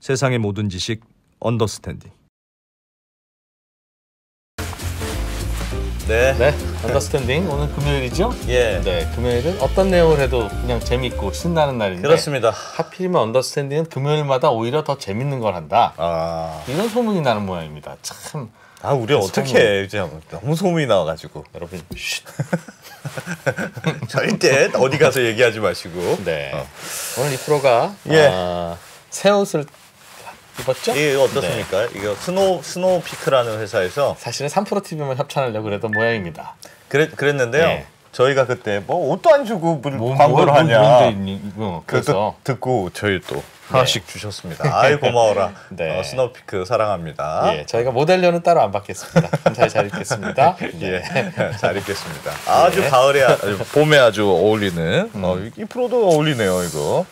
세상의 모든 지식 언더스탠딩. 네, 언더스탠딩 오늘 금요일이죠? 예. 네, 금요일은 어떤 내용을 해도 그냥 재밌고 신나는 날인데 그렇습니다. 하필이면 언더스탠딩은 금요일마다 오히려 더 재밌는 걸 한다. 이런 소문이 나는 모양입니다. 참. 우리 어떻게 해? 이제 너무 소문이 나와가지고. 여러분, 쉿. 절대 어디 가서 얘기하지 마시고. 네. 오늘 이 프로가 새 옷을 입었죠? 이게 어떻습니까? 이거 스노우피크라는 회사에서 사실은 3프로TV만 협찬하려고 그랬던 모양입니다. 그랬는데요. 네. 저희가 그때 뭐 옷도 안 주고 광고를 하냐. 그래서 듣고 저희 또 하나씩 주셨습니다. 아이 고마워라. 네. 스노우피크 사랑합니다. 예, 저희가 모델료는 따로 안 받겠습니다. 감사히 잘 입겠습니다. 예, 잘 입겠습니다. 아주 가을에 봄에 아주 어울리는 이 프로도 어울리네요 이거.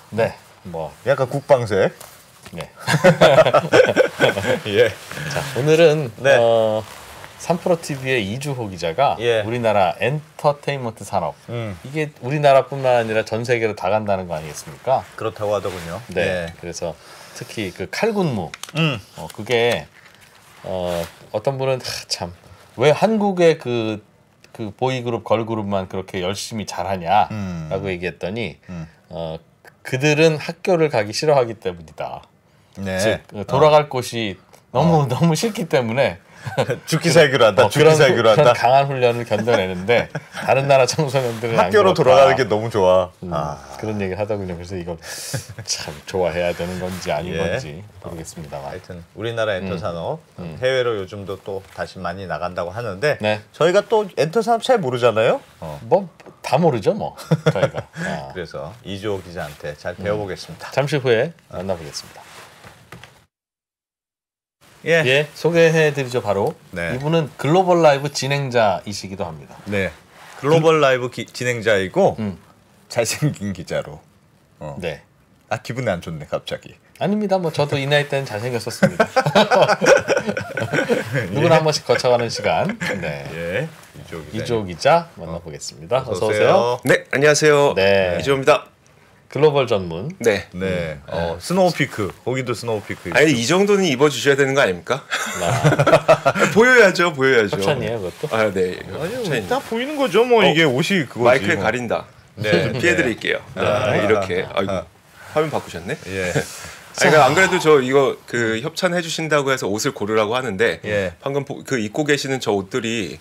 네, 뭐 약간 국방색. 네. 예. 자, 오늘은 3프로TV의 이주호 기자가 우리나라 엔터테인먼트 산업 이게 우리나라뿐만 아니라 전 세계로 다 간다는 거 아니겠습니까? 그렇다고 하더군요. 네. 그래서 특히 그 칼군무 그게 어떤 분은 참 왜 한국의 그 보이그룹 걸그룹만 그렇게 열심히 잘하냐라고 얘기했더니 그들은 학교를 가기 싫어하기 때문이다. 네. 즉 돌아갈 곳이 너무 싫기 때문에 죽기 살기로 한다. 죽기 살기로 한다. 그런 강한 훈련을 견뎌내는데 다른 나라 청소년들은 학교로 돌아가는 게 너무 좋아. 그런 얘기를 하더군요. 그래서 이걸 참 좋아해야 되는 건지 아닌 건지 모르겠습니다만. 하여튼 우리나라 엔터 산업 해외로 요즘도 또 다시 많이 나간다고 하는데 저희가 또 엔터 산업 잘 모르잖아요. 뭐 다 모르죠 뭐 저희가. 그래서 이주호 기자한테 잘 배워보겠습니다. 잠시 후에 만나보겠습니다. 예, 소개해드리죠 바로. 이분은 글로벌 라이브 진행자이시기도 합니다. 네, 글로벌 라이브 진행자이고 잘생긴 기자로. 네. 기분이 안 좋네 갑자기. 아닙니다. 뭐 저도 이 나이 때는 잘생겼었습니다. 누구나 한 번씩 거쳐가는 시간. 네. 이주호 기자 만나보겠습니다. 어서 오세요. 네, 안녕하세요. 네. 이주호입니다. 글로벌 전문. 네. 스노우피크. 거기도 스노우피크. 아니 이 정도는 입어주셔야 되는 거 아닙니까? 보여야죠. 협찬이에요, 그것도? 네. 아니, 다 보이는 거죠. 뭐 이게 옷이 그거지. 마이크에 가린다. 네. 피해드릴게요. 이렇게. 아이고, 화면 바꾸셨네. 예. 그러니까 안 그래도 저 이거 그 협찬해 주신다고 해서 옷을 고르라고 하는데 방금 그 입고 계시는 저 옷들이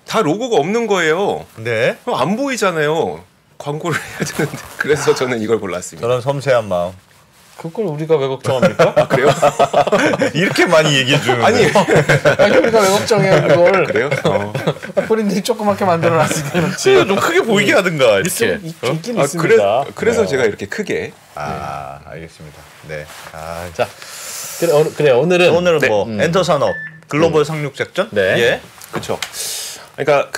다 로고가 없는 거예요. 네. 그럼 안 보이잖아요. 광고를 해야 되는데 그래서 저는 이걸 골랐습니다. 저런 섬세한 마음. 그걸 우리가 왜 걱정합니까? 그래요? 이렇게 많이 얘기해 주는데. 아니 우리가 왜 걱정해요 그걸? 그래요? 본인들이 조그맣게 만들어놨으니까 그렇지. 좀 크게 보이게 하든가 이렇게. 있긴 있습니다. 그래서 제가 이렇게 크게. 알겠습니다. 네. 자, 오늘은 뭐 엔터 산업 글로벌 상륙 작전? 네. 그렇죠. 그러니까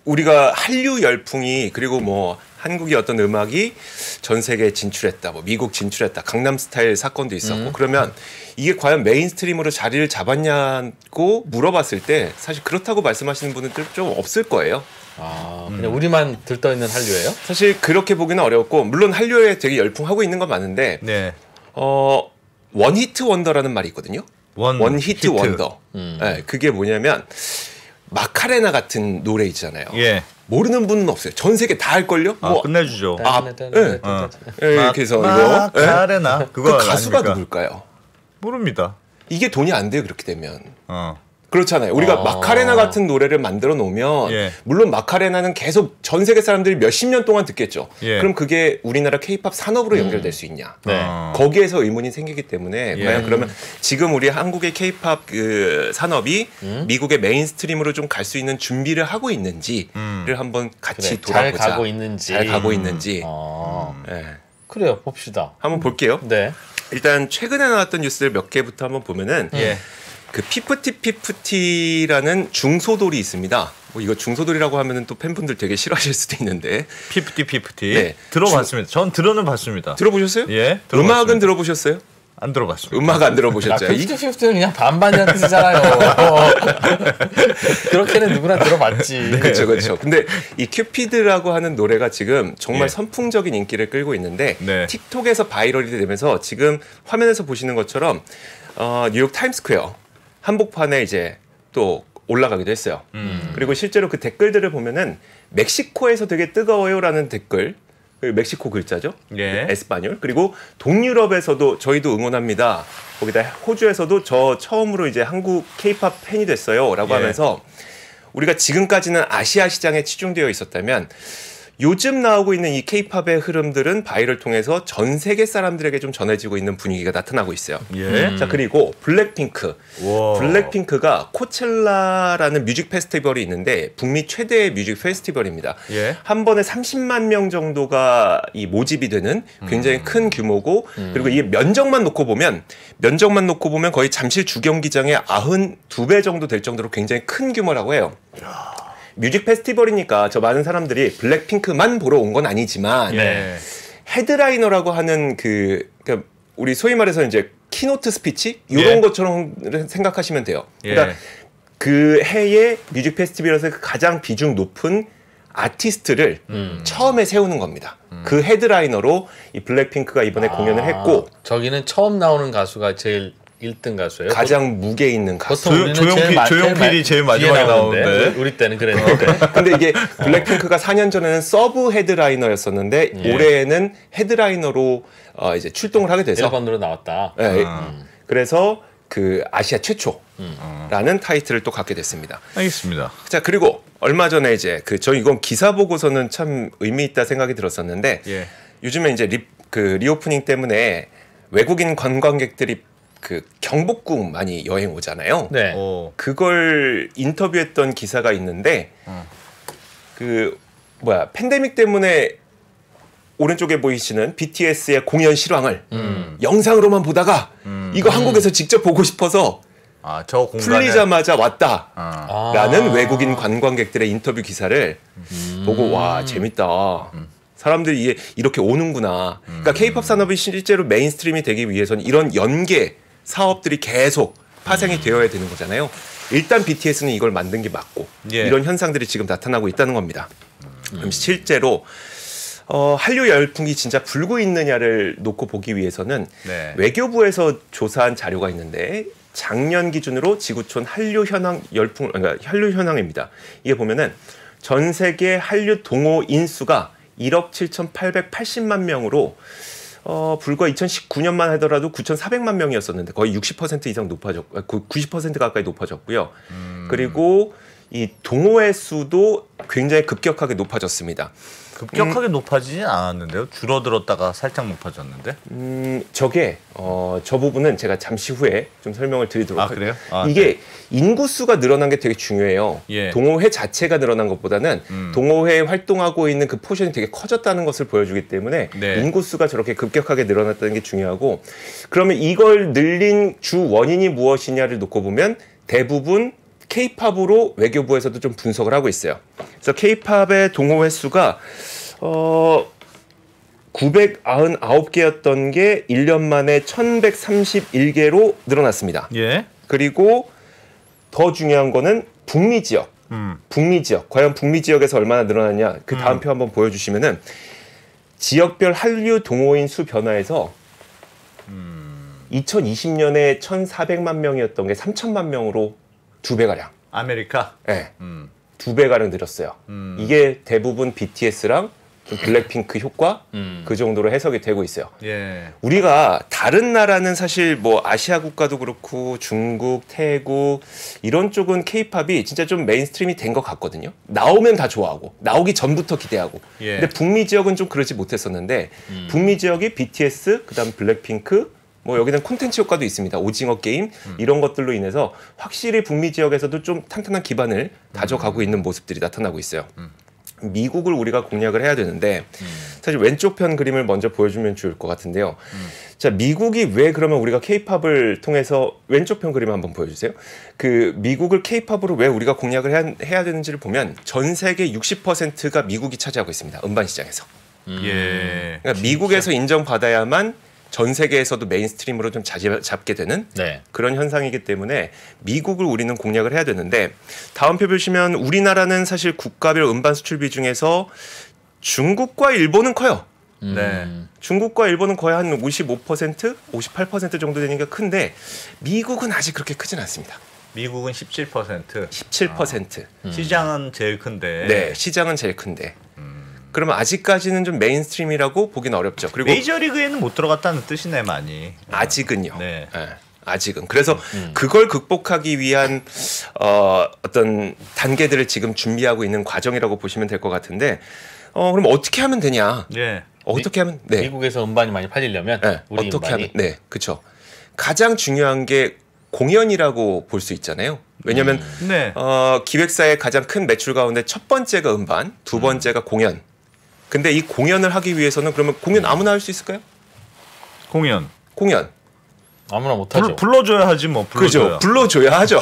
우리가 한류 열풍이 그리고 뭐 한국의 어떤 음악이 전 세계에 진출했다, 뭐 미국 진출했다, 강남 스타일 사건도 있었고 그러면 이게 과연 메인스트림으로 자리를 잡았냐고 물어봤을 때 사실 그렇다고 말씀하시는 분들 좀 없을 거예요. 그냥 우리만 들떠 있는 한류예요? 사실 그렇게 보기는 어렵고 물론 한류에 되게 열풍하고 있는 건 맞는데 원히트 원더라는 말이 있거든요. 원히트 원더. 네, 그게 뭐냐면 마카레나 같은 노래 있잖아요. 모르는 분은 없어요. 전 세계 다 할걸요? 끝내주죠. 그래서 마카레나 그 가수가 누굴까요? 모릅니다. 이게 돈이 안 돼요. 그렇게 되면. 그렇잖아요. 우리가 마카레나 같은 노래를 만들어 놓으면 물론 마카레나는 계속 전 세계 사람들이 몇십 년 동안 듣겠죠. 그럼 그게 우리나라 케이팝 산업으로 연결될 수 있냐. 거기에서 의문이 생기기 때문에 과연 그러면 지금 우리 한국의 케이팝 산업이 미국의 메인스트림으로 좀 갈 수 있는 준비를 하고 있는지를 한번 같이 돌아보자. 잘 가고 있는지. 그래요. 봅시다. 한번 볼게요. 네. 일단 최근에 나왔던 뉴스들 몇 개부터 한번 보면은 그 피프티라는 중소돌이 있습니다. 뭐 이거 중소돌이라고 하면은 또 팬분들 되게 싫어하실 수도 있는데. 피프티. 네. 들어봤습니다. 전 들어는 봤습니다. 들어보셨어요? 예. 음악은 들어보셨어요? 안 들어봤습니다. 음악 안 들어보셨죠? 50-50는 그냥 반반이라는 뜻이잖아요. 그렇게는 누구나 들어봤지. 네. 그렇죠. 근데 이 큐피드라고 하는 노래가 지금 정말 선풍적인 인기를 끌고 있는데 틱톡에서 바이럴이 되면서 지금 화면에서 보시는 것처럼 뉴욕 타임스퀘어 한복판에 이제 또 올라가기도 했어요. 그리고 실제로 그 댓글들을 보면은 멕시코에서 되게 뜨거워요라는 댓글, 멕시코 글자죠. 에스파뇰. 그리고 동유럽에서도 저희도 응원합니다. 거기다 호주에서도 저 처음으로 이제 한국 K-팝 팬이 됐어요라고 하면서 우리가 지금까지는 아시아 시장에 치중되어 있었다면 요즘 나오고 있는 이 K-팝의 흐름들은 바이럴 통해서 전 세계 사람들에게 좀 전해지고 있는 분위기가 나타나고 있어요. 자, 그리고 블랙핑크. 블랙핑크가 코첼라라는 뮤직 페스티벌이 있는데 북미 최대의 뮤직 페스티벌입니다. 한 번에 30만 명 정도가 이 모집이 되는 굉장히 큰 규모고 그리고 이 면적만 놓고 보면 거의 잠실 주경기장의 92배 정도 될 정도로 굉장히 큰 규모라고 해요. 뮤직 페스티벌이니까 저 많은 사람들이 블랙핑크만 보러 온 건 아니지만 헤드라이너라고 하는 그러니까 우리 소위 말해서 이제 키노트 스피치 이런 것처럼 생각하시면 돼요. 그러니까 그 해의 뮤직 페스티벌에서 가장 비중 높은 아티스트를 처음에 세우는 겁니다. 그 헤드라이너로 이 블랙핑크가 이번에 공연을 했고 저기는 처음 나오는 가수가 제일 1등 가수예요? 가장 무게 있는 가수. 조용필이 제일 마지막에 나오는데 우리 때는 그랬는데. 근데 이게 블랙핑크가 4년 전에는 서브 헤드라이너였었는데 올해에는 헤드라이너로 이제 출동을 하게 돼서 1번으로 나왔다. 그래서 그 아시아 최초라는 타이틀을 또 갖게 됐습니다. 알겠습니다. 자, 그리고 얼마 전에 이제 저 이건 기사 보고서는 참 의미 있다 생각이 들었었는데 요즘에 이제 리오프닝 때문에 외국인 관광객들이 그 경복궁 많이 여행 오잖아요. 그걸 인터뷰했던 기사가 있는데 팬데믹 때문에 오른쪽에 보이시는 BTS의 공연 실황을 영상으로만 보다가 이거 한국에서 직접 보고 싶어서 저 공간에 풀리자마자 왔다라는 외국인 관광객들의 인터뷰 기사를 보고 와 재밌다. 사람들이 이게 이렇게 오는구나. 그러니까 K-팝 산업이 실제로 메인스트림이 되기 위해서는 이런 연계 사업들이 계속 파생이 되어야 되는 거잖아요. 일단 BTS는 이걸 만든 게 맞고 이런 현상들이 지금 나타나고 있다는 겁니다. 그럼 실제로 한류 열풍이 진짜 불고 있느냐를 놓고 보기 위해서는 외교부에서 조사한 자료가 있는데 작년 기준으로 지구촌 한류 현황 열풍, 그러니까 한류 현황입니다. 이게 보면은 전 세계 한류 동호 인수가 1억 7,880만 명으로 불과 2019년만 하더라도 9,400만 명이었었는데 거의 60% 이상 높아졌고 90% 가까이 높아졌고요. 그리고 이 동호회 수도 굉장히 급격하게 높아졌습니다. 급격하게 높아지진 않았는데요. 줄어들었다가 살짝 높아졌는데. 저게 저 부분은 제가 잠시 후에 좀 설명을 드리도록 그래요? 이게 인구수가 늘어난 게 되게 중요해요. 동호회 자체가 늘어난 것보다는 동호회에 활동하고 있는 그 포션이 되게 커졌다는 것을 보여주기 때문에 인구수가 저렇게 급격하게 늘어났다는 게 중요하고 그러면 이걸 늘린 주 원인이 무엇이냐를 놓고 보면 대부분 K-팝으로 외교부에서도 좀 분석을 하고 있어요. 그래서 K-팝의 동호회 수가 999개였던 게 1년 만에 1131개로 늘어났습니다. 그리고 더 중요한 거는 북미 지역. 북미 지역. 과연 북미 지역에서 얼마나 늘어났냐. 그 다음 표 한번 보여주시면은 지역별 한류 동호인 수 변화에서 2020년에 1,400만 명이었던 게 3,000만 명으로 2배가량. 아메리카? 네. 2배가량 늘었어요. 이게 대부분 BTS랑 좀 블랙핑크 효과 그 정도로 해석이 되고 있어요. 우리가 다른 나라는 사실 뭐 아시아 국가도 그렇고 중국, 태국 이런 쪽은 K-팝이 진짜 좀 메인스트림이 된 것 같거든요. 나오면 다 좋아하고 나오기 전부터 기대하고. 근데 북미 지역은 좀 그러지 못했었는데 북미 지역이 BTS, 그다음 블랙핑크 뭐 여기는 콘텐츠 효과도 있습니다. 오징어 게임 이런 것들로 인해서 확실히 북미 지역에서도 좀 탄탄한 기반을 다져가고 있는 모습들이 나타나고 있어요. 미국을 우리가 공략을 해야 되는데 사실 왼쪽 편 그림을 먼저 보여주면 좋을 것 같은데요. 자, 미국이 왜 그러면 우리가 K-팝을 통해서 왼쪽 편 그림 한번 보여주세요. 그 미국을 K-팝으로 왜 우리가 공략을 해야 되는지를 보면 전 세계 60%가 미국이 차지하고 있습니다. 음반 시장에서. 그러니까 미국에서 인정받아야만 전 세계에서도 메인스트림으로 좀 자리 잡게 되는 네. 그런 현상이기 때문에 미국을 우리는 공략을 해야 되는데 다음 표 보시면 우리나라는 사실 국가별 음반 수출 비중에서 중국과 일본은 커요. 네. 중국과 일본은 거의 한 55%, 58% 정도 되는 게 큰데 미국은 아직 그렇게 크진 않습니다. 미국은 17%. 17%. 시장은 제일 큰데. 네, 시장은 제일 큰데. 그러면 아직까지는 좀 메인스트림이라고 보기는 어렵죠. 그리고 메이저리그에는 못 들어갔다는 뜻이네 많이. 아직은요. 네. 네. 아직은. 그래서 그걸 극복하기 위한 어떤 단계들을 지금 준비하고 있는 과정이라고 보시면 될 것 같은데 그럼 어떻게 하면 되냐? 네. 어떻게 하면? 네. 미국에서 음반이 많이 팔리려면 네. 우리 어떻게 음반이? 하면? 네, 그렇죠. 가장 중요한 게 공연이라고 볼 수 있잖아요. 왜냐하면 네. 기획사의 가장 큰 매출 가운데 첫 번째가 음반, 두 번째가 공연. 근데 이 공연을 하기 위해서는 그러면 공연 아무나 할 수 있을까요? 공연. 아무나 못하죠. 불러줘야 하지 뭐. 그죠. 불러줘야 하죠.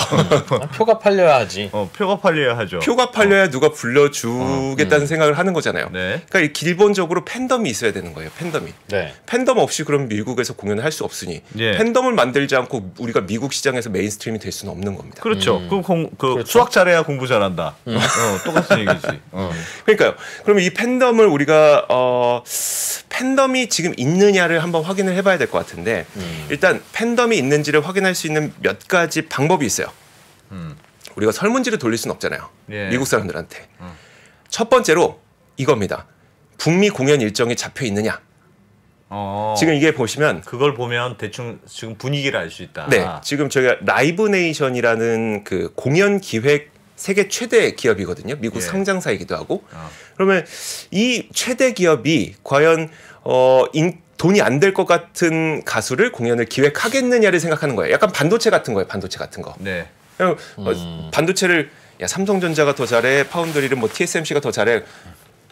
표가 팔려야 하지. 표가 팔려야 하죠. 표가 팔려야 누가 불러주겠다는 생각을 하는 거잖아요. 네. 그러니까 기본적으로 팬덤이 있어야 되는 거예요. 팬덤이. 네. 팬덤 없이 그럼 미국에서 공연을 할 수 없으니 네. 팬덤을 만들지 않고 우리가 미국 시장에서 메인스트림이 될 수는 없는 겁니다. 그렇죠. 그렇죠? 수학 잘해야 공부 잘한다. 똑같은 얘기지. 그러니까요. 그러면 이 팬덤을 우리가 팬덤이 지금 있느냐를 한번 확인을 해봐야 될 것 같은데 일단 팬덤이 있는지를 확인할 수 있는 몇 가지 방법이 있어요. 우리가 설문지를 돌릴 수는 없잖아요. 예. 미국 사람들한테. 첫 번째로 이겁니다. 북미 공연 일정이 잡혀 있느냐. 지금 이게 보시면 그걸 보면 대충 지금 분위기를 알 수 있다. 네, 지금 저희가 라이브 네이션이라는 그 공연 기획 세계 최대 기업이거든요. 미국 예. 상장사이기도 하고. 그러면 이 최대 기업이 과연 돈이 안 될 것 같은 가수를 공연을 기획하겠느냐를 생각하는 거예요. 약간 반도체 같은 거예요. 반도체 같은 거. 네. 반도체를 야 삼성전자가 더 잘해, 파운드리는 뭐 TSMC가 더 잘해.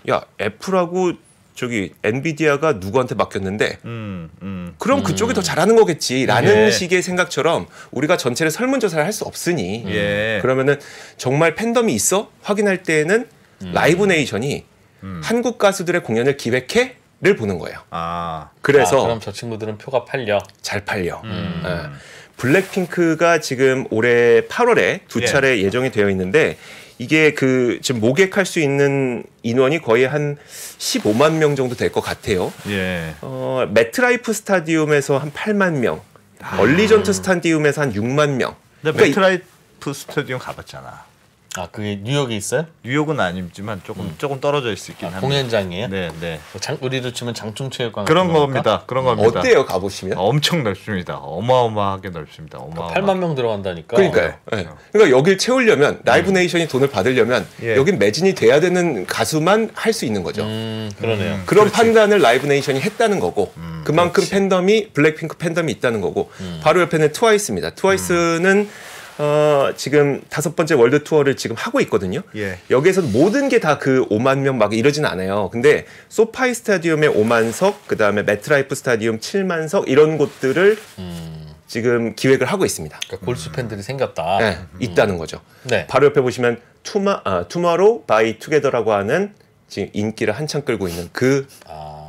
야 애플하고 저기 엔비디아가 누구한테 맡겼는데 그럼 그쪽이 더 잘하는 거겠지라는 예. 식의 생각처럼 우리가 전체를 설문조사를 할 수 없으니 예. 그러면은 정말 팬덤이 있어? 확인할 때에는 라이브 네이션이 한국 가수들의 공연을 기획해? 를 보는 거예요. 그래서 그럼 저 친구들은 표가 팔려. 잘 팔려. 네. 블랙핑크가 지금 올해 8월에 두 차례 예. 예정이 되어 있는데 이게 지금 모객할 수 있는 인원이 거의 한 15만 명 정도 될 것 같아요. 예. 매트라이프 스타디움에서 한 8만 명, 얼리전트 스타디움에서 한 6만 명. 근데 그러니까 매트라이프 스타디움 가봤잖아. 그게 뉴욕에 있어요? 뉴욕은 아니지만 조금 떨어져 있을 긴 합니다. 공연장이에요? 네, 네. 우리로 치면 장충체육관 그런 겁니다. 그런 겁니다. 어때요, 가보시면? 엄청 넓습니다. 어마어마하게 넓습니다. 8만 명 들어간다니까. 그러니까요. 네. 그러니까 여길 채우려면 라이브 네이션이 돈을 받으려면 예. 여긴 매진이 돼야 되는 가수만 할 수 있는 거죠. 그러네요. 그런 그렇지. 판단을 라이브 네이션이 했다는 거고 그만큼 그렇지. 팬덤이 블랙핑크 팬덤이 있다는 거고 바로 옆에는 트와이스입니다. 트와이스는 지금 5번째 월드 투어를 지금 하고 있거든요. 예. 여기에서 모든 게 다 그 5만 명 막 이러진 않아요. 근데 소파이 스타디움에 5만 석, 그 다음에 매트라이프 스타디움 7만 석 이런 곳들을 지금 기획을 하고 있습니다. 그러니까 골수 팬들이 생겼다. 네, 있다는 거죠. 네. 바로 옆에 보시면 투마로우 바이 투게더라고 하는 지금 인기를 한창 끌고 있는 그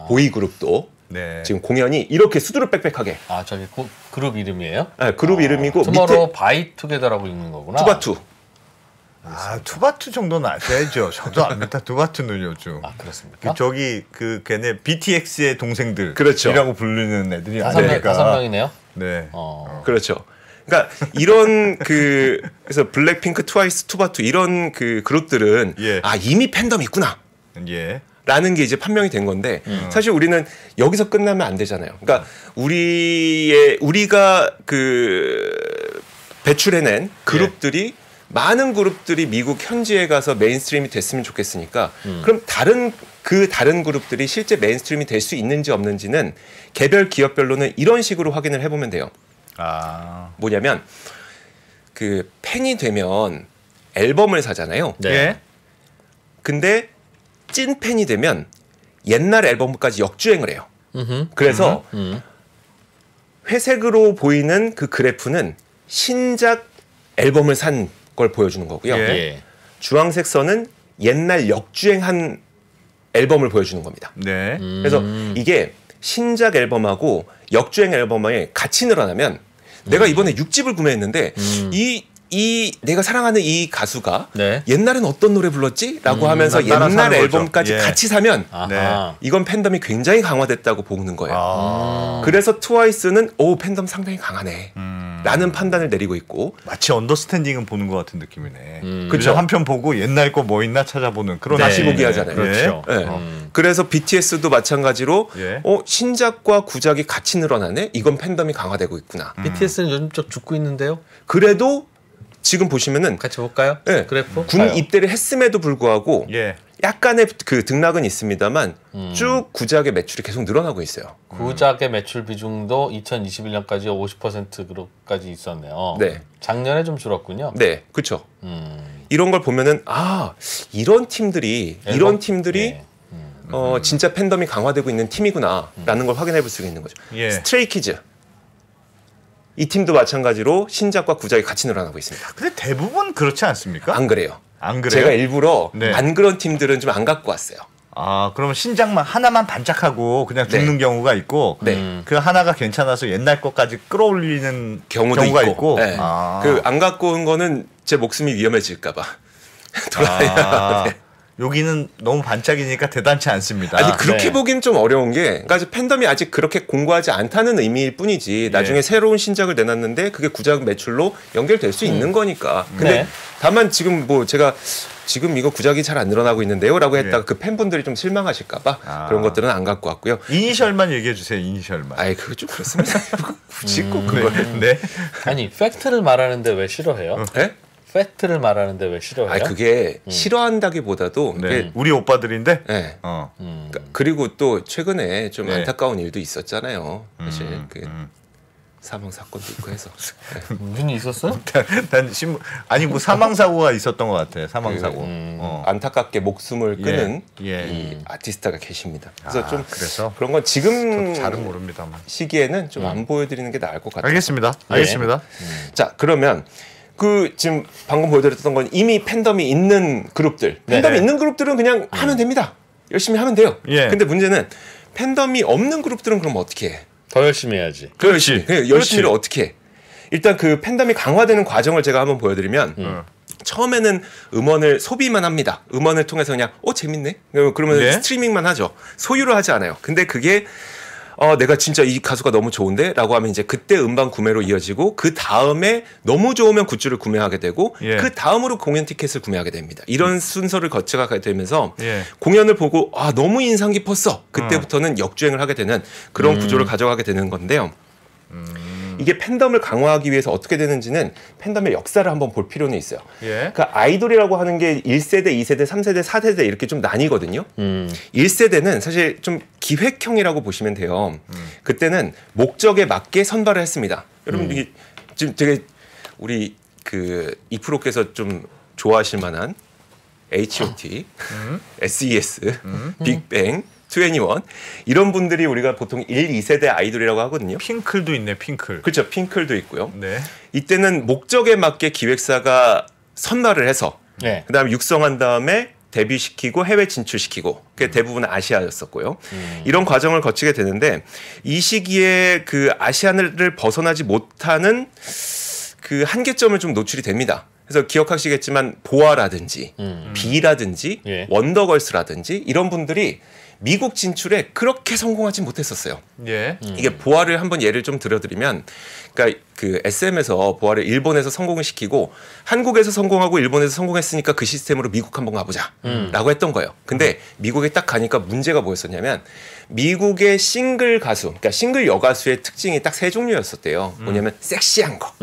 보이 그룹도. 네. 지금 공연이 이렇게 수두룩 빽빽하게. 저기 그룹 이름이에요? 네, 그룹 이름이고 투모로우 바이 투게더라고 읽는 거구나. 투바투. 투바투 정도는 아셔야죠. 저도 압니다. 투바투는 요즘. 그렇습니까? 걔네 BTX의 동생들. 그렇죠. 이라고 부르는 애들이 5명이네요. 네. 그렇죠. 그러니까 이런 그래서 블랙핑크, 트와이스, 투바투 이런 그 그룹들은 예. 이미 팬덤이 있구나. 예. 라는 게 이제 판명이 된 건데 사실 우리는 여기서 끝나면 안 되잖아요. 그러니까 우리가 배출해낸 그룹들이 예. 많은 그룹들이 미국 현지에 가서 메인스트림이 됐으면 좋겠으니까 그럼 다른 그룹들이 실제 메인스트림이 될 수 있는지 없는지는 개별 기업별로는 이런 식으로 확인을 해보면 돼요. 뭐냐면 팬이 되면 앨범을 사잖아요. 네. 근데 찐 팬이 되면 옛날 앨범까지 역주행을 해요. 그래서 회색으로 보이는 그 그래프는 신작 앨범을 산 걸 보여주는 거고요. 예. 주황색 선은 옛날 역주행한 앨범을 보여주는 겁니다. 네. 그래서 이게 신작 앨범하고 역주행 앨범이 같이 늘어나면 내가 이번에 6집을 구매했는데 내가 사랑하는 이 가수가 네. 옛날엔 어떤 노래 불렀지? 라고 하면서 옛날 앨범까지 같이 사면 이건 팬덤이 굉장히 강화됐다고 보는 거예요. 그래서 트와이스는 팬덤 상당히 강하네 라는 판단을 내리고 있고 마치 언더스탠딩은 보는 것 같은 느낌이네. 그렇죠. 한 편 보고 옛날 거 뭐 있나 찾아보는 그런 다시 보기 하잖아요. 그렇죠. 그래서 BTS도 마찬가지로 신작과 구작이 같이 늘어나네? 이건 팬덤이 강화되고 있구나. BTS는 요즘 좀 죽고 있는데요? 그래도 지금 보시면은 같이 볼까요? 네. 그래프? 군 입대를 했음에도 불구하고 약간의 그 등락은 있습니다만 쭉 구작의 매출이 계속 늘어나고 있어요. 구작의 매출 비중도 2021년까지 50%까지 있었네요. 네. 작년에 좀 줄었군요. 네, 그렇죠. 이런 걸 보면은 이런 팀들이 진짜 팬덤이 강화되고 있는 팀이구나라는 걸 확인해 볼 수가 있는 거죠. 스트레이키즈. 이 팀도 마찬가지로 신작과 구작이 같이 늘어나고 있습니다. 근데 대부분 그렇지 않습니까? 안 그래요. 안 그래요? 제가 일부러 안 그런 팀들은 좀 안 갖고 왔어요. 그러면 신작만 하나만 반짝하고 그냥 죽는 경우가 있고 그 하나가 괜찮아서 옛날 것까지 끌어올리는 경우가 있고 네. 그 안 갖고 온 거는 제 목숨이 위험해질까 봐 돌아야 여기는 너무 반짝이니까 대단치 않습니다. 아니 그렇게 보기는 좀 어려운 게 그러니까 팬덤이 아직 그렇게 공고하지 않다는 의미일 뿐이지 나중에 새로운 신작을 내놨는데 그게 구작 매출로 연결될 수 있는 거니까. 근데 다만 지금 뭐 제가 지금 이거 구작이 잘 안 늘어나고 있는데요 라고 했다가 그 팬분들이 좀 실망하실까 봐 그런 것들은 안 갖고 왔고요. 이니셜만 얘기해 주세요. 이니셜만. 아이 그거 좀 그렇습니다. 굳이 꼭 그걸. 아니 팩트를 말하는데 왜 싫어해요? 네? 팩트를 말하는데 왜 싫어해요? 그게 싫어한다기보다도 우리 오빠들인데. 그리고 또 최근에 좀 안타까운 일도 있었잖아요. 사실 사망 사건도 있고 해서. 무슨 일이 있었어요? 아니 뭐 사망 사고가 있었던 것 같아요. 사망 사고. 안타깝게 목숨을 끊은 이 아티스트가 계십니다. 그래서 좀 그래서 그런 건 지금 잘은 모릅니다만 시기에는 좀 안 보여드리는 게 나을 것 같아요. 알겠습니다. 알겠습니다. 자 그러면. 지금 방금 보여드렸던 건 이미 팬덤이 있는 그룹들. 팬덤이 있는 그룹들은 그냥 하면 됩니다. 열심히 하면 돼요. 근데 문제는 팬덤이 없는 그룹들은 그럼 어떻게 해? 더 열심히 해야지. 그렇지. 열심히를 어떻게 해? 일단 그 팬덤이 강화되는 과정을 제가 한번 보여드리면 처음에는 음원을 소비만 합니다. 음원을 통해서 그냥 재밌네? 그러면 스트리밍만 하죠. 소유를 하지 않아요. 근데 그게 내가 진짜 이 가수가 너무 좋은데? 라고 하면 이제 그때 음반 구매로 이어지고 그 다음에 너무 좋으면 굿즈를 구매하게 되고 그 다음으로 공연 티켓을 구매하게 됩니다. 이런 순서를 거쳐가게 되면서 공연을 보고 너무 인상 깊었어. 그때부터는 역주행을 하게 되는 그런 구조를 가져가게 되는 건데요. 이게 팬덤을 강화하기 위해서 어떻게 되는지는 팬덤의 역사를 한번 볼 필요는 있어요. 그러니까 아이돌이라고 하는 게 1세대, 2세대, 3세대, 4세대 이렇게 좀 나뉘거든요. 1세대는 사실 좀 기획형이라고 보시면 돼요. 그때는 목적에 맞게 선발을 했습니다. 여러분 이게 지금 되게 우리 그 이프로께서 좀 좋아하실 만한 H.O.T, S.E.S, 빅뱅, 21 이런 분들이 우리가 보통 1, 2세대 아이돌이라고 하거든요. 핑클도 있네. 핑클. 그렇죠. 핑클도 있고요. 이때는 목적에 맞게 기획사가 선발을 해서 그다음에 육성한 다음에 데뷔시키고 해외 진출시키고 그게 대부분 아시아였었고요. 이런 과정을 거치게 되는데 이 시기에 그 아시아를 벗어나지 못하는 그 한계점을 좀 노출이 됩니다. 그래서 기억하시겠지만 보아라든지 비라든지 원더걸스라든지 이런 분들이 미국 진출에 그렇게 성공하지 못했었어요. 이게 보아를 한번 예를 좀 들어드리면, 그러니까 그 SM에서 보아를 일본에서 성공을 시키고 한국에서 성공하고 일본에서 성공했으니까 그 시스템으로 미국 한번 가보자라고 했던 거예요. 근데 미국에 딱 가니까 문제가 뭐였었냐면 미국의 싱글 가수, 그러니까 싱글 여가수의 특징이 딱 세 종류였었대요. 뭐냐면 섹시한 거.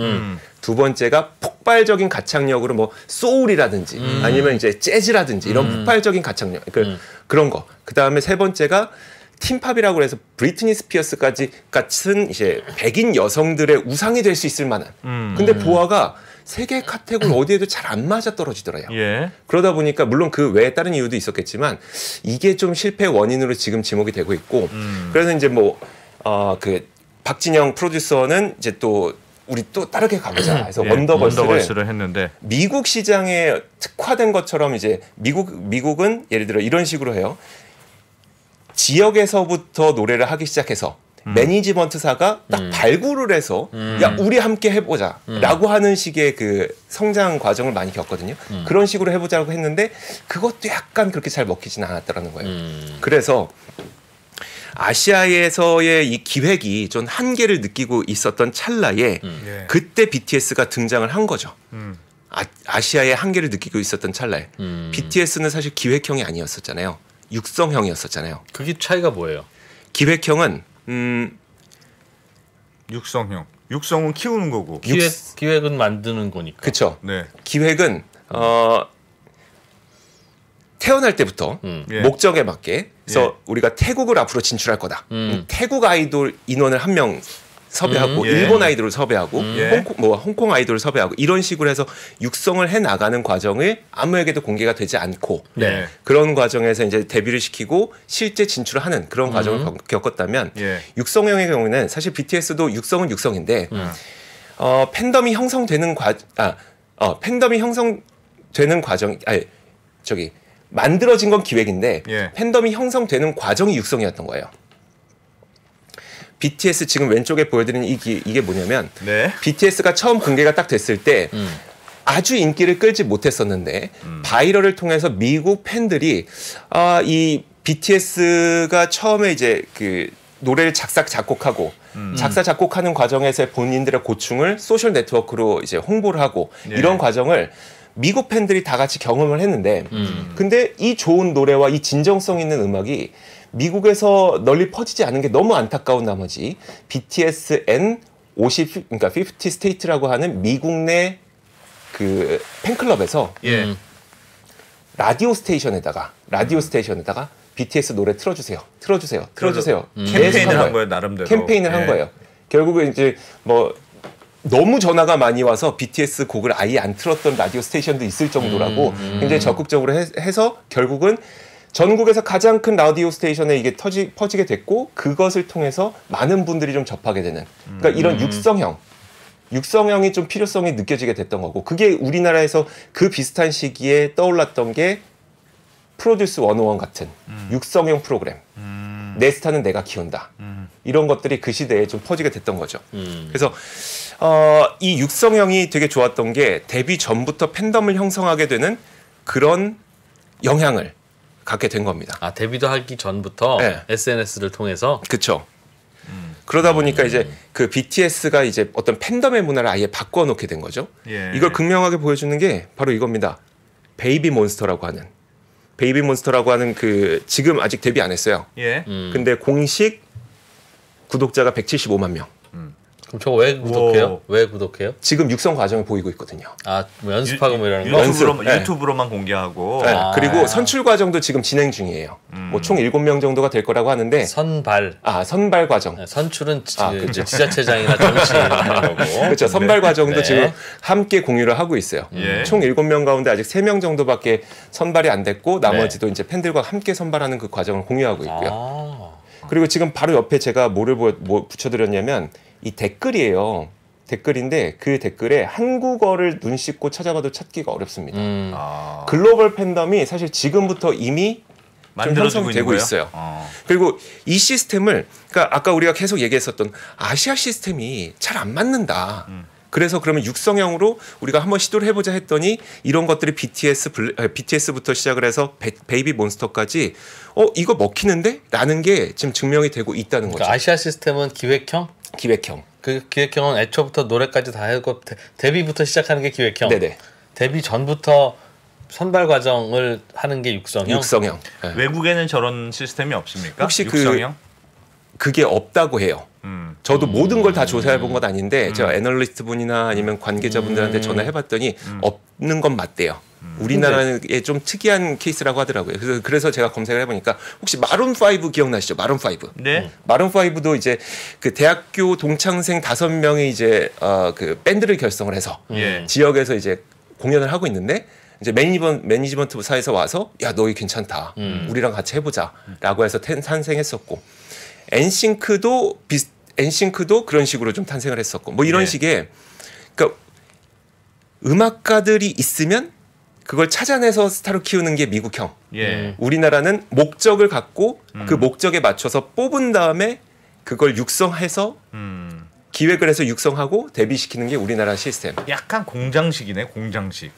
두 번째가 폭발적인 가창력으로 뭐 소울이라든지 아니면 이제 재즈라든지 이런 폭발적인 가창력 그런 거. 그 다음에 세 번째가 팀팝이라고 해서 브리트니 스피어스까지 같은 이제 백인 여성들의 우상이 될 수 있을 만한. 근데 보아가 세계 카테고리 어디에도 잘 안 맞아 떨어지더래요. 그러다 보니까 물론 그 외에 다른 이유도 있었겠지만 이게 좀 실패 원인으로 지금 지목이 되고 있고 그래서 이제 뭐 그 박진영 프로듀서는 이제 또 우리 또 다르게 가보자 해서 원더걸스를 했는데 미국 시장에 특화된 것처럼 이제 미국은 예를 들어 이런 식으로 해요. 지역에서부터 노래를 하기 시작해서 매니지먼트사가 딱 발굴을 해서 야 우리 함께 해보자라고 하는 식의 그 성장 과정을 많이 겪거든요. 그런 식으로 해보자고 했는데 그것도 약간 그렇게 잘 먹히지는 않았더라는 거예요. 그래서 아시아에서의 이 기획이 좀 한계를 느끼고 있었던 찰나에 그때 BTS가 등장을 한 거죠. 아시아의 한계를 느끼고 있었던 찰나에 BTS는 사실 기획형이 아니었었잖아요. 육성형이었었잖아요. 그게 차이가 뭐예요? 기획형은 육성형. 육성은 키우는 거고. 기획은 만드는 거니까. 그렇죠. 네. 기획은 태어날 때부터 목적에 맞게 그래서 우리가 태국을 앞으로 진출할 거다. 태국 아이돌 인원을 한 명 섭외하고 일본 아이돌을 섭외하고 홍콩 아이돌을 섭외하고 이런 식으로 해서 육성을 해 나가는 과정을 아무에게도 공개가 되지 않고 그런 과정에서 이제 데뷔를 시키고 실제 진출을 하는 그런 과정을 겪었다면 육성형의 경우는 사실 BTS도 육성은 육성인데 팬덤이 형성되는 팬덤이 형성되는 과정 만들어진 건 기획인데 팬덤이 형성되는 과정이 육성이었던 거예요. BTS 지금 왼쪽에 보여드리는 이게 뭐냐면 BTS가 처음 공개가 딱 됐을 때 아주 인기를 끌지 못했었는데 바이럴을 통해서 미국 팬들이 이 BTS가 처음에 이제 그 노래를 작곡하고 작사 작곡하는 과정에서의 본인들의 고충을 소셜 네트워크로 이제 홍보를 하고 이런 과정을 미국 팬들이 다 같이 경험을 했는데 근데 이 좋은 노래와 이 진정성 있는 음악이 미국에서 널리 퍼지지 않은 게 너무 안타까운 나머지 BTSN 50 스테이트라고 하는 미국 내 그 팬클럽에서 라디오 스테이션에다가 BTS 노래 틀어주세요. 캠페인을 한 거예요, 나름대로. 캠페인을 한 거예요. 결국은 이제 뭐 너무 전화가 많이 와서 BTS 곡을 아예 안 틀었던 라디오 스테이션도 있을 정도라고 굉장히 적극적으로 해서 결국은 전국에서 가장 큰 라디오 스테이션에 이게 퍼지게 됐고 그것을 통해서 많은 분들이 좀 접하게 되는 그러니까 이런 육성형이 좀 필요성이 느껴지게 됐던 거고 그게 우리나라에서 그 비슷한 시기에 떠올랐던 게 프로듀스 101 같은 육성형 프로그램 내 스타는 내가 키운다 이런 것들이 그 시대에 좀 퍼지게 됐던 거죠. 그래서 이 육성형이 되게 좋았던 게 데뷔 전부터 팬덤을 형성하게 되는 그런 영향을 갖게 된 겁니다. 데뷔도 하기 전부터 SNS를 통해서. 그렇죠. 그러다 보니까 이제 그 BTS가 이제 어떤 팬덤의 문화를 아예 바꿔놓게 된 거죠. 이걸 극명하게 보여주는 게 바로 이겁니다. 베이비 몬스터라고 하는 그 지금 아직 데뷔 안 했어요. 근데 공식 구독자가 175만 명. 그럼 저거 왜 구독해요? 왜 구독해요? 지금 육성 과정을 보이고 있거든요. 뭐 연습하고 뭐 이러는 거? 유튜브로만 공개하고. 그리고 선출 과정도 지금 진행 중이에요. 뭐 총 7명 정도가 될 거라고 하는데. 선발 과정. 선출은 지자체장이나 정치 하는 거고. 그렇죠. 선발 과정도 지금 함께 공유를 하고 있어요. 총 7명 가운데 아직 3명 정도밖에 선발이 안 됐고 나머지도 이제 팬들과 함께 선발하는 그 과정을 공유하고 있고요. 그리고 지금 바로 옆에 제가 뭐를 붙여드렸냐면 이 댓글이에요. 댓글인데 그 댓글에 한국어를 눈 씻고 찾아봐도 찾기가 어렵습니다. 글로벌 팬덤이 사실 지금부터 이미 좀 형성되고 있어요. 그리고 이 시스템을 그러니까 아까 우리가 계속 얘기했었던 아시아 시스템이 잘 안 맞는다. 그래서 그러면 육성형으로 우리가 한번 시도를 해보자 했더니 이런 것들이 BTS부터 시작을 해서 베이비 몬스터까지 이거 먹히는데? 라는 게 지금 증명이 되고 있다는 거죠. 아시아 시스템은 기획형. 그 기획형은 애초부터 노래까지 다 하고 데뷔부터 시작하는 게 기획형. 네네. 데뷔 전부터 선발 과정을 하는 게 육성형. 네. 외국에는 저런 시스템이 없습니까? 혹시 그게 없다고 해요. 저도 모든 걸 다 조사해 본 건 아닌데 제가 애널리스트 분이나 아니면 관계자분들한테 전화해봤더니 없는 건 맞대요. 우리나라의 좀 특이한 케이스라고 하더라고요. 그래서 제가 검색을 해보니까 혹시 마룬5 기억나시죠? 마룬5. 네. 마룬5도 이제 그 대학교 동창생 5명이 이제 그 밴드를 결성을 해서 지역에서 이제 공연을 하고 있는데 이제 매니지먼트사에서 와서 야 너희 괜찮다. 우리랑 같이 해보자라고 해서 탄생했었고 엔싱크도 그런 식으로 좀 탄생을 했었고 뭐 이런 식의 그러니까 음악가들이 있으면 그걸 찾아내서 스타로 키우는 게 미국형. 우리나라는 목적을 갖고 그 목적에 맞춰서 뽑은 다음에 그걸 육성해서 기획을 해서 육성하고 데뷔시키는 게 우리나라 시스템. 약간 공장식이네, 공장식.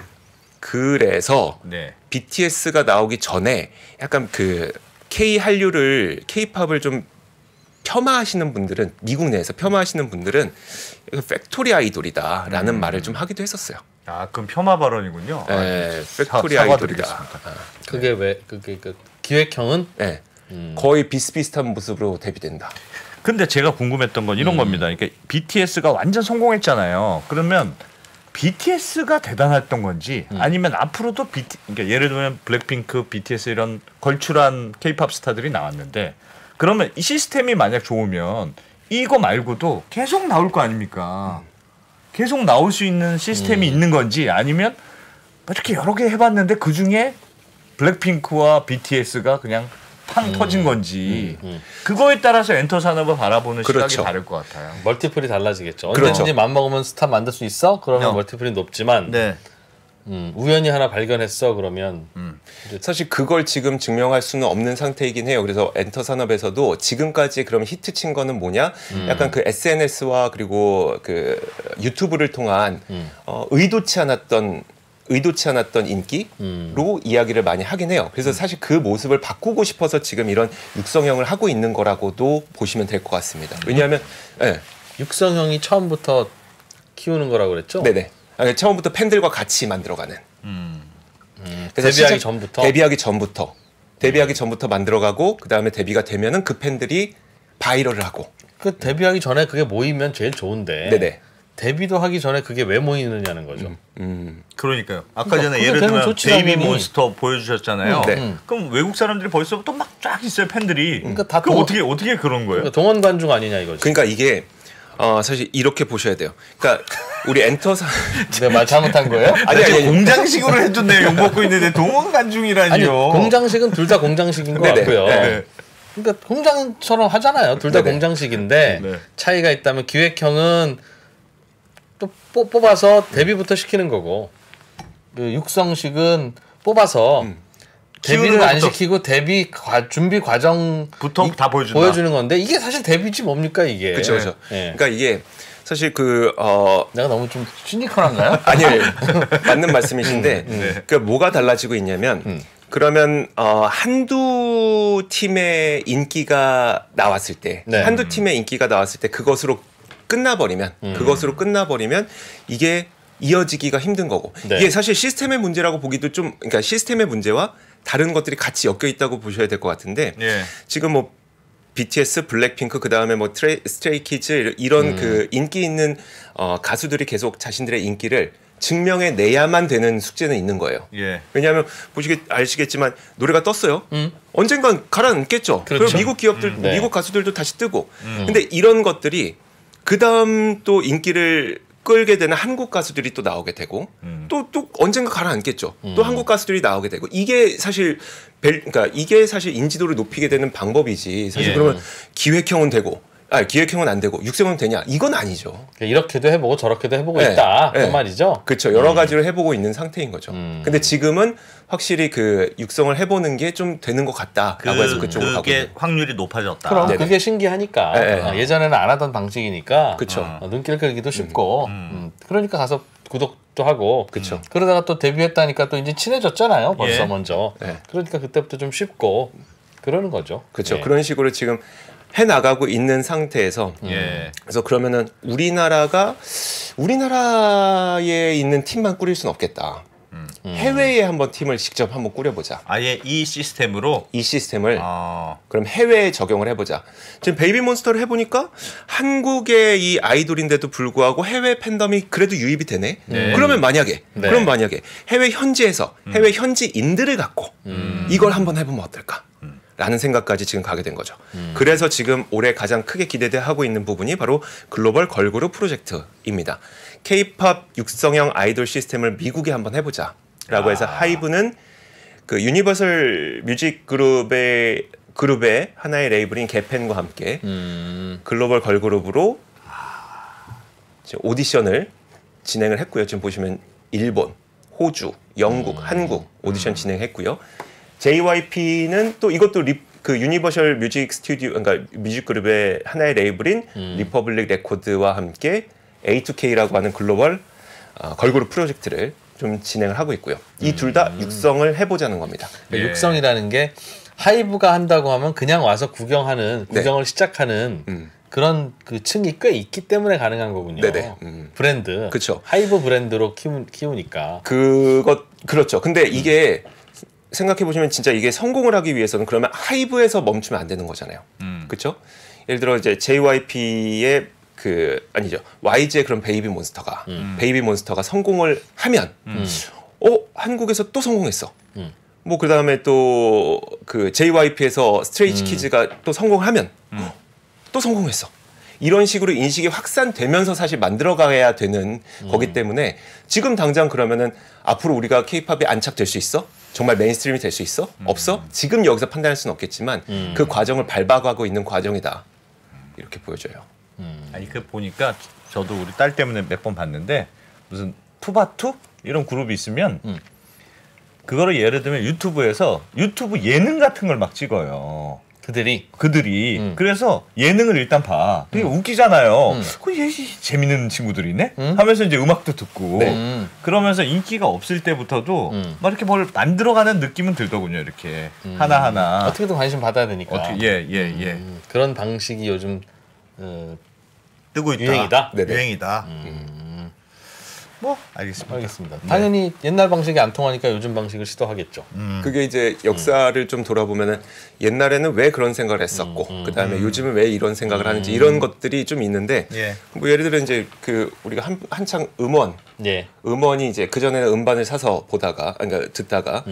그래서 네. BTS가 나오기 전에 약간 그 K-한류를 좀 폄하하시는 분들은, 미국 내에서 겸하하시는 분들은 팩토리 아이돌이다라는 말을 좀 하기도 했었어요. 아, 그럼 폄하 발언이군요. 네, 팩토리 아이돌이다. 그게 왜 그게 그 기획형은? 네. 거의 비슷비슷한 모습으로 데뷔된다. 근데 제가 궁금했던 건 이런 겁니다. 그러니까 BTS가 완전 성공했잖아요. 그러면 BTS가 대단했던 건지 아니면 앞으로도 그러니까 예를 들면 블랙핑크, BTS 이런 걸출한 K-팝 스타들이 나왔는데 그러면 이 시스템이 만약 좋으면 이거 말고도 계속 나올 거 아닙니까? 계속 나올 수 있는 시스템이 있는 건지 아니면 이렇게 여러 개 해봤는데 그중에 블랙핑크와 BTS가 그냥 팡 터진 건지 그거에 따라서 엔터 산업을 바라보는 그렇죠. 시각이 다를 것 같아요. 멀티플이 달라지겠죠. 그렇죠. 언제든지 맘먹으면 스타 만들 수 있어? 그러면 멀티플이 높지만 네. 우연히 하나 발견했어 그러면 사실 그걸 지금 증명할 수는 없는 상태이긴 해요. 그래서 엔터 산업에서도 지금까지 그럼 히트 친 거는 뭐냐? 약간 그 SNS와 그리고 그 유튜브를 통한 의도치 않았던 인기로 이야기를 많이 하긴 해요. 그래서 사실 그 모습을 바꾸고 싶어서 지금 이런 육성형을 하고 있는 거라고도 보시면 될 것 같습니다. 왜냐하면 네. 육성형이 처음부터 키우는 거라고 그랬죠? 네네. 아니, 처음부터 팬들과 같이 만들어가는. 데뷔하기 전부터? 데뷔하기 전부터 만들어가고 그 다음에 데뷔가 되면은 그 팬들이 바이럴을 하고. 그 데뷔하기 전에 그게 모이면 제일 좋은데. 네네. 데뷔도 하기 전에 그게 왜 모이느냐는 거죠. 그러니까요. 아까 전에 예를 들면 베이비 몬스터 보여주셨잖아요. 그럼 외국 사람들이 벌써부터 막 쫙 있어요, 팬들이. 그러니까 다 어떻게 그런 거예요? 그러니까 동원 관중 아니냐 이거죠. 그러니까 이게 사실 이렇게 보셔야 돼요. 그러니까 우리 엔터사 내가 말 잘못한 거예요? 아니 공장식으로 해준네 욕 먹고 있는데 동원 관중이라니요. 아니, 공장식은 둘 다 공장식인 것 같고요. 네. 그러니까 공장처럼 하잖아요. 둘 다 공장식인데 차이가 있다면 기획형은 또 뽑아서 데뷔부터 시키는 거고 그 육성식은 뽑아서 데뷔를 안 시키고 데뷔 준비 과정부터 다 보여주는 건데 이게 사실 데뷔지 뭡니까 이게. 그렇죠. 네. 그러니까 이게 사실 내가 너무 좀 시니컬한가요? 아니에요. 맞는 말씀이신데 그 뭐가 달라지고 있냐면 그러면 한두 팀의 인기가 나왔을 때 한두 팀의 인기가 나왔을 때 그것으로 끝나버리면 이게 이어지기가 힘든 거고 이게 사실 시스템의 문제라고 보기도 좀 그러니까 시스템의 문제와 다른 것들이 같이 엮여 있다고 보셔야 될 것 같은데 지금 뭐 BTS, 블랙핑크 그다음에 뭐 스트레이키즈 이런 그 인기 있는 가수들이 계속 자신들의 인기를 증명해내야만 되는 숙제는 있는 거예요. 왜냐하면 아시겠지만 노래가 떴어요. 언젠간 가라앉겠죠. 그렇죠. 그리고 미국 기업들, 미국 가수들도 다시 뜨고. 근데 이런 것들이 그 다음 또 인기를 끌게 되는 한국 가수들이 또 나오게 되고 또 언젠가 가라앉겠죠. 또 한국 가수들이 나오게 되고 이게 사실 인지도를 높이게 되는 방법이지. 사실 그러면 기획형은 되고 기획형은 안 되고 육성은 되냐? 이건 아니죠. 이렇게도 해보고 저렇게도 해보고 있다. 그 말이죠. 그렇죠. 여러 가지를 해보고 있는 상태인 거죠. 근데 지금은 확실히 그 육성을 해보는 게 좀 되는 것 같다라고 해서 그쪽으로 가고 그게 확률이 높아졌다. 그럼 그게 신기하니까 예전에는 안 하던 방식이니까 그렇죠. 눈길 끌기도 쉽고 그러니까 가서 구독도 하고 그렇죠. 그러다가 또 데뷔했다니까 또 이제 친해졌잖아요. 벌써 먼저. 그러니까 그때부터 좀 쉽고 그러는 거죠. 그렇죠. 그런 식으로 지금 해 나가고 있는 상태에서 그래서 그러면은 우리나라에 있는 팀만 꾸릴 수는 없겠다. 해외에 한번 팀을 직접 한번 꾸려보자. 아예 이 시스템으로? 이 시스템을 그럼 해외에 적용을 해보자. 지금 베이비몬스터를 해보니까 한국의 이 아이돌인데도 불구하고 해외 팬덤이 그래도 유입이 되네. 그러면 만약에 해외 현지에서 해외 현지인들을 갖고 이걸 한번 해보면 어떨까? 라는 생각까지 지금 가게 된 거죠. 그래서 지금 올해 가장 크게 기대하고 있는 부분이 바로 글로벌 걸그룹 프로젝트입니다. K-팝 육성형 아이돌 시스템을 미국에 한번 해보자 라고 해서 하이브는 그 유니버설 뮤직 그룹의 하나의 레이블인 개펜과 함께 글로벌 걸그룹으로 오디션을 진행을 했고요. 지금 보시면 일본, 호주, 영국, 한국 오디션 진행했고요. JYP는 또 이것도 그 유니버셜 뮤직 스튜디오, 그러니까 뮤직 그룹의 하나의 레이블인 리퍼블릭 레코드와 함께 A2K라고 하는 글로벌 걸그룹 프로젝트를 좀 진행을 하고 있고요. 이 둘 다 육성을 해보자는 겁니다. 그러니까 육성이라는 게 하이브가 한다고 하면 그냥 와서 구경을 시작하는 그런 그 층이 꽤 있기 때문에 가능한 거군요. 네네. 브랜드. 그렇죠. 하이브 브랜드로 키우니까. 그렇죠. 근데 이게 생각해 보시면 진짜 이게 성공을 하기 위해서는 그러면 하이브에서 멈추면 안 되는 거잖아요. 그렇죠? 예를 들어 이제 JYP의 YG의 그런 베이비 몬스터가 성공을 하면 한국에서 또 성공했어. 뭐 그다음에 또 그 JYP에서 스트레이트 키즈가 또 성공하면 또 성공했어. 이런 식으로 인식이 확산되면서 사실 만들어가야 되는 거기 때문에 지금 당장 그러면은 앞으로 우리가 K-팝이 안착될 수 있어? 정말 메인스트림이 될 수 있어? 없어? 지금 여기서 판단할 수는 없겠지만 그 과정을 밟아가고 있는 과정이다. 이렇게 보여져요. 아니 그 보니까 저도 우리 딸 때문에 몇 번 봤는데 무슨 투바투 이런 그룹이 있으면 그거를 예를 들면 유튜브에서 유튜브 예능 같은 걸 막 찍어요. 그들이 그래서 예능을 일단 봐. 되게 웃기잖아요. 재밌는 친구들이네 하면서 이제 음악도 듣고 그러면서 인기가 없을 때부터도 막 이렇게 뭘 만들어가는 느낌은 들더군요. 이렇게 하나하나 어떻게든 관심 받아야 되니까. 그런 방식이 요즘 뜨고 있다. 유행이다. 유행이다. 뭐 알겠습니다. 당연히 옛날 방식이 안 통하니까 요즘 방식을 시도하겠죠. 그게 이제 역사를 좀 돌아보면은 옛날에는 왜 그런 생각을 했었고 그다음에 요즘은 왜 이런 생각을 하는지 이런 것들이 좀 있는데 뭐 예를 들어 이제 그 우리가 한창 음원이 이제 그 전에는 음반을 사서 그러니까 듣다가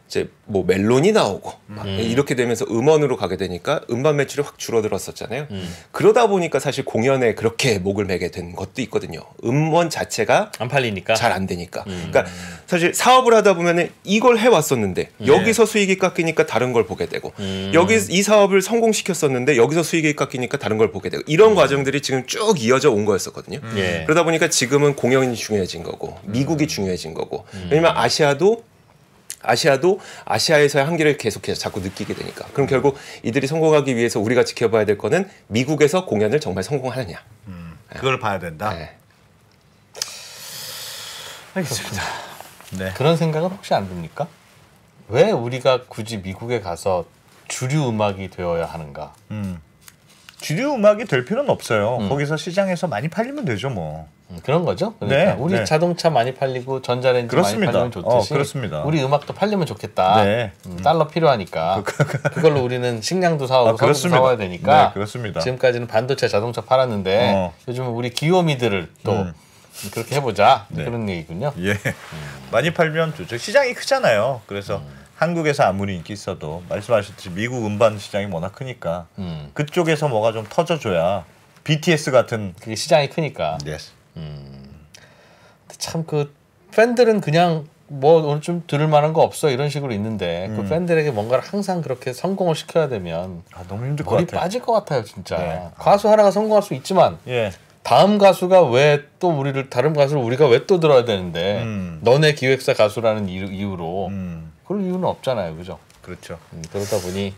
이제 뭐 멜론이 나오고 막 이렇게 되면서 음원으로 가게 되니까 음반 매출이 확 줄어들었었잖아요. 그러다 보니까 사실 공연에 그렇게 목을 매게 된 것도 있거든요. 음원 자체가 안 팔리니까 잘 안 되니까. 그러니까 사실 사업을 하다 보면은 이걸 해왔었는데 여기서 수익이 깎이니까 다른 걸 보게 되고 이 사업을 성공시켰었는데 여기서 수익이 깎이니까 다른 걸 보게 되고 이런 과정들이 지금 쭉 이어져 온 거였었거든요. 그러다 보니까 지금은 공연이 중요해진 거고 미국이 중요해진 거고 왜냐면 아시아에서의 한계를 계속해서 자꾸 느끼게 되니까. 그럼 결국 이들이 성공하기 위해서 우리가 지켜봐야 될 거는 미국에서 공연을 정말 성공하느냐. 그걸 봐야 된다. 알겠습니다. 그런 생각은 혹시 안 듭니까? 왜 우리가 굳이 미국에 가서 주류 음악이 되어야 하는가? 주류 음악이 될 필요는 없어요. 거기서 시장에서 많이 팔리면 되죠, 뭐. 그런 거죠. 그러니까 우리 자동차 많이 팔리고 전자레인지 많이 팔리면 좋듯이 우리 음악도 팔리면 좋겠다. 달러 필요하니까 그걸로 우리는 식량도 사오고 서울도 사와야 되니까. 그렇습니다. 지금까지는 반도체 자동차 팔았는데 요즘은 우리 귀요미들을 또 그렇게 해보자. 그런 얘기군요. 많이 팔면 좋죠. 시장이 크잖아요. 그래서 한국에서 아무리 인기 있어도 말씀하셨듯이 미국 음반 시장이 워낙 크니까 그쪽에서 뭐가 좀 터져줘야 BTS 같은 그게 시장이 크니까. 참 그 팬들은 그냥 뭐 오늘 좀 들을 만한 거 없어 이런 식으로 있는데 그 팬들에게 뭔가를 항상 그렇게 성공을 시켜야 되면 너무 힘들 것 머리 같아요. 빠질 것 같아요 진짜. 가수 하나가 성공할 수 있지만 다음 가수가 왜 또 다른 가수를 우리가 왜 또 들어야 되는데 너네 기획사 가수라는 이유로 그럴 이유는 없잖아요, 그죠? 그렇죠. 그러다 보니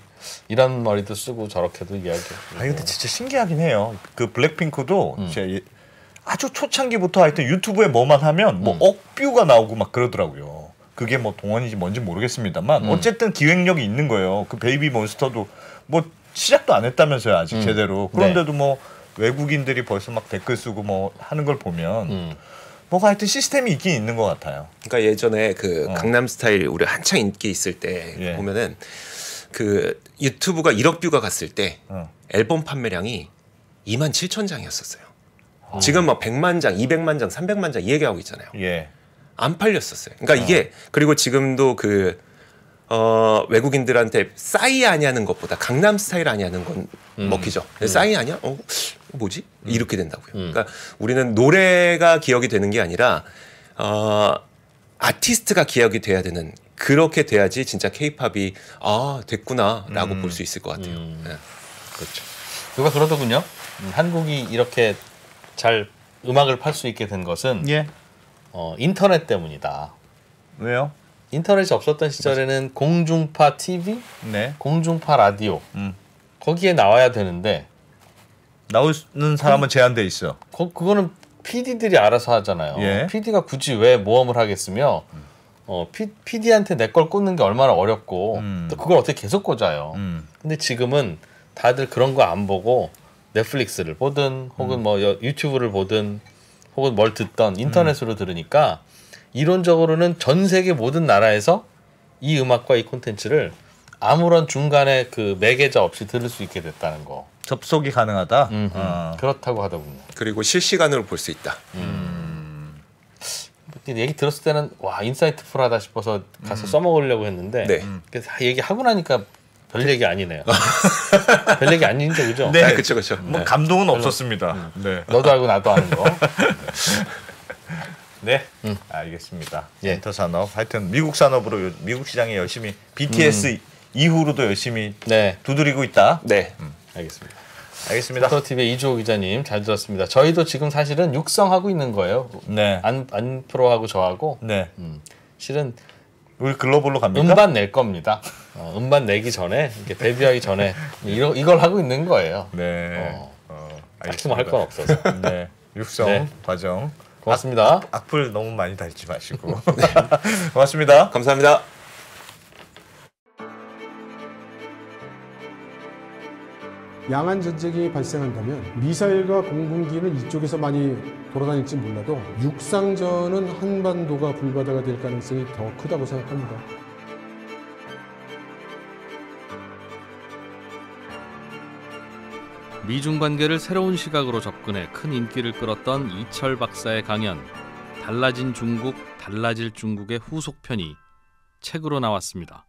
이런 머리도 쓰고 저렇게도 이야기하고. 근데 진짜 신기하긴 해요. 그 블랙핑크도 아주 초창기부터 하여튼 유튜브에 뭐만 하면 뭐 억뷰가 나오고 막 그러더라고요. 그게 뭐 동원인지 뭔지 모르겠습니다만 어쨌든 기획력이 있는 거예요. 그 베이비 몬스터도 뭐 시작도 안 했다면서요, 아직 제대로. 그런데도 뭐 외국인들이 벌써 막 댓글 쓰고 뭐 하는 걸 보면 뭐가 하여튼 시스템이 있긴 있는 것 같아요. 그러니까 예전에 그 강남스타일 우리 한창 인기 있을 때 보면은 그 유튜브가 1억 뷰가 갔을 때 앨범 판매량이 27,000장이었었어요. 지금 막 100만 장, 200만 장, 300만 장 이 얘기하고 있잖아요. 안 팔렸었어요. 그러니까 이게 그리고 지금도 그 외국인들한테 싸이 아니하는 것보다 강남 스타일 아니하는 건 먹히죠. 싸이 아니야? 뭐지? 이렇게 된다고요. 그러니까 우리는 노래가 기억이 되는 게 아니라 아티스트가 기억이 돼야 되는 그렇게 돼야지 진짜 K-팝이 됐구나라고 볼 수 있을 것 같아요. 그렇죠. 누가 그러더군요. 한국이 이렇게 잘 음악을 팔 수 있게 된 것은 인터넷 때문이다. 왜요? 인터넷이 없었던 시절에는 공중파 TV, 네. 공중파 라디오 거기에 나와야 되는데 나오는 사람은 제한돼 있어. 그거는 PD들이 알아서 하잖아요. 예. PD가 굳이 왜 모험을 하겠으며 PD한테 내 걸 꽂는 게 얼마나 어렵고 또 그걸 어떻게 계속 꽂아요. 근데 지금은 다들 그런 거 안 보고 넷플릭스를 보든 혹은 뭐 유튜브를 보든 혹은 뭘 듣던 인터넷으로 들으니까 이론적으로는 전 세계 모든 나라에서 이 음악과 이 콘텐츠를 아무런 중간에 그 매개자 없이 들을 수 있게 됐다는 거. 접속이 가능하다. 그렇다고 하더군요. 그리고 실시간으로 볼 수 있다. 얘기 들었을 때는 와 인사이트풀하다 싶어서 가서 써먹으려고 했는데 네. 그래서 얘기하고 나니까 별 얘기 아니네요. 별 얘기 아니죠, 그죠? 네, 그렇죠. 뭐 네. 감동은 없었습니다. 네. 너도 알고 나도 아는 거. 네, 알겠습니다. 엔터 산업, 하여튼 미국 산업으로 미국 시장에 열심히 BTS 이후로도 열심히 네. 두드리고 있다. 네, 알겠습니다. 알겠습니다. 포토TV의 이주호 기자님 잘 들었습니다. 저희도 지금 사실은 육성하고 있는 거예요. 네. 안 프로하고 저하고. 네. 실은 우리 글로벌로 갑니까? 음반 낼 겁니다. 음반 내기 전에 이렇게 데뷔하기 전에 이걸 하고 있는 거예요. 네. 딱히 뭐 할 건 없어서. 네. 육성 네. 과정. 고맙습니다. 악플 너무 많이 달지 마시고. 네. 고맙습니다. 감사합니다. 양안 전쟁이 발생한다면 미사일과 공군기는 이쪽에서 많이 돌아다닐지 몰라도 육상전은 한반도가 불바다가 될 가능성이 더 크다고 생각합니다. 미중 관계를 새로운 시각으로 접근해 큰 인기를 끌었던 이철 박사의 강연 달라진 중국, 달라질 중국의 후속편이 책으로 나왔습니다.